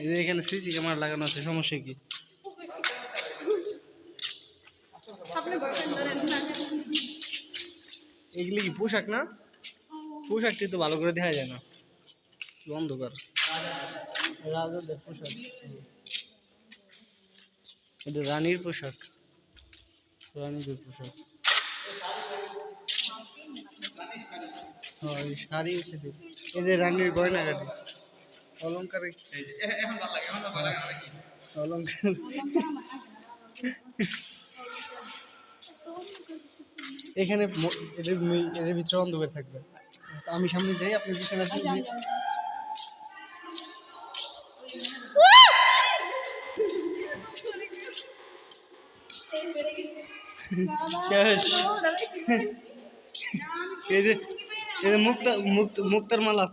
এই যে এখানে সিসি ক্যামেরা লাগানো আছে, সমস্যা কি? এগুলি কি পোশাক না? পোশাকটি তো ভালো করে দেখা যায় না, কি অন্ধকার। রাজাদের পোশাক, এটা রানীর পোশাক, রানীদের পোশাক। হ্যাঁ, এই শাড়ি সেটি, এই যে রানীর গয়নাগাটি, অলংকার, অলংকার। এখানে এর ভিতরে অন্ধকার থাকবে। আমি সামনে যাই, আপনি পিছনে আসেন। শেষ। এই যে মুক্তার মালা।